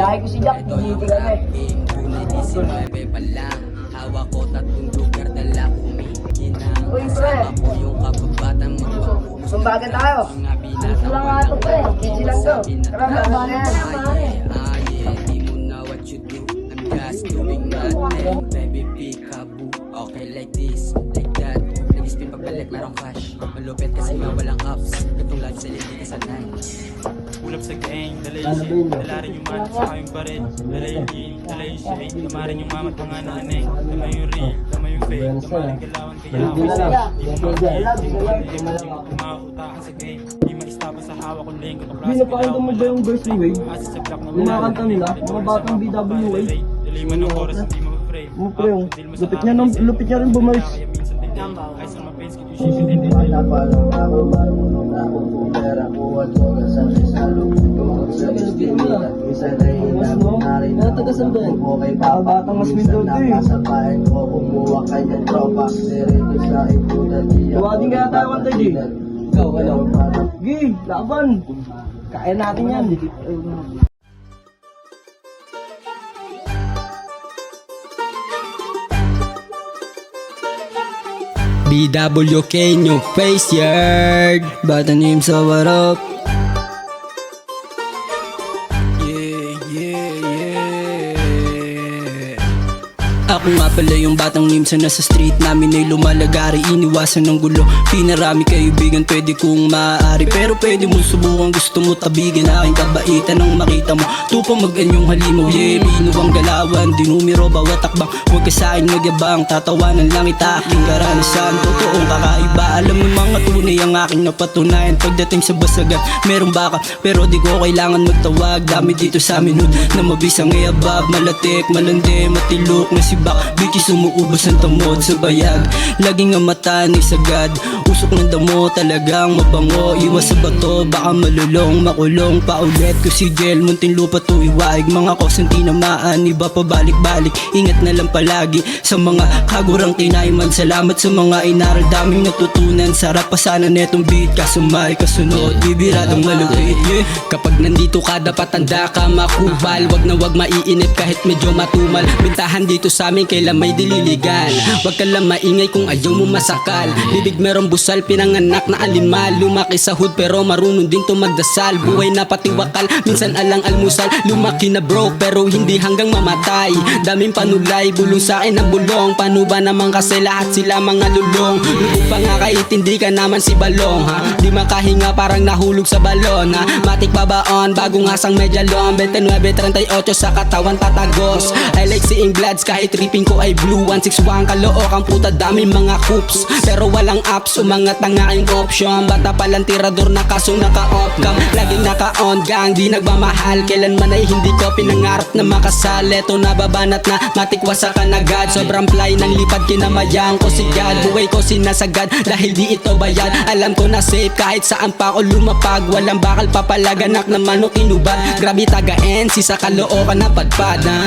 Lahi ko si Jack, hindi kami. Tunay 19 pa lang. Hawak ko tatlong lugar, dala kumikinang. Uy, pre. Kasama ko yung kababatan mo. Sumbaga tayo. Mga binata Lang nga ito, pre. Easy lang to. Tara, tama na yan. Di mo na what you do. I'm just doing nothing. Baby, peekaboo. Okay like this, like that. Nag-spin pagbalik, merong cash. Malupit kasi nga walang ups. Itong lifestyle hindi ka sanay. Ulap sa gang, dala yung shit, dala rin yung mat, saka yung baril. Dala yung lean, dala yung shade, tama rin yung mama at mga nanay. Tama yung real, tama yung fake, tama rin galawan kaya ako safe. Di mo mag-hate, di mo mag-hate, kumakutakan sa game. Di ma-istapa sa hawak kong lane, kung Hindi, napakinggan mo ba yung verse ni Wade? Asa sa block na Kumakanta nila, mga batang BWA. Dali man ang oras, hindi mag-frame. Mo pre, oh. Lupit niya rin bumars. Kaya minsan din din, ay sa mga fans, kito siya din. Natagasan ba yan? Batang mas mindog to eh. Tuwadin kaya tayo kanta, G. Ikaw, ano? G, laban. Kaya natin yan. BWK New Face Yard. Bata name sa warap. Ako nga pala yung batang nimsa na sa street namin ay lumalagari. Iniwasan ng gulo, pinarami kaibigan pwede kong maaari. Pero pwede mo subukan, gusto mo tabigin aking kabaitan. Nang makita mo, tupa mag-anyong halimaw. Yeah, binuwang galawan, dinumiro bawat takbang. Huwag ka sa'kin magyabang, tatawanan lang ita aking karanasan. Totoong kakaiba, alam mo mga tunay ang aking napatunayan. Pagdating sa basagan, merong baka, pero di ko kailangan magtawag. Dami dito sa amin na mabisang iabab. Malatik, malandi, matilok na si bak, bitches umuubos ng tamod sa bayag. Laging ang mata ni sagad, usok ng damo talagang mabango. Iwas sa bato, baka malulong, makulong. Paulit ko si Jel, munting lupa to iwaig. Mga kosang tinamaan, iba pa balik-balik. Ingat na lang palagi sa mga kagurang tinayman. Salamat sa mga inaral, daming natutunan. Sarap pa sana netong beat, kaso may kasunod, bibiradong malupit. Yeah. Kapag nandito ka, dapat tanda ka makubal. Wag na wag maiinip kahit medyo matumal. Bintahan dito sa amin, kailan may dililigan. Wag ka lang maingay kung ayaw mo masakal. Bibig merong busal, pinanganak na alimal. Lumaki sa hood pero marunong din to magdasal. Buhay na patiwakal, minsan alang almusal. Lumaki na broke pero hindi hanggang mamatay. Daming panulay, bulong sa akin ang bulong. Paano ba naman kasi lahat sila mga lulong. Lubog pa nga kahit hindi ka naman si Balong, ha? Di makahinga parang nahulog sa balon, ha? Matik babaon, bagong asang medyalon. 29-38 sa katawan tatagos. I like seeing bloods kahit tripping ko ay blue. 161 kalook ang puta, dami mga hoops pero walang apps, umangat ang aking option. Bata palang tirador na kasong naka-off cam. Laging naka-on gang, di nagmamahal. Kailanman ay hindi ko pinangarap na makasal. Eto nababanat na, matikwas sa kanagad. Sobrang fly ng lipad, kinamayang ko si God. Buhay ko sinasagad dahil di ito bayad. Alam ko na safe kahit saan pa ako lumapag. Walang bakal papalaganak na manok inubad. Grabe taga-NC sa kalookan na padpad, ha?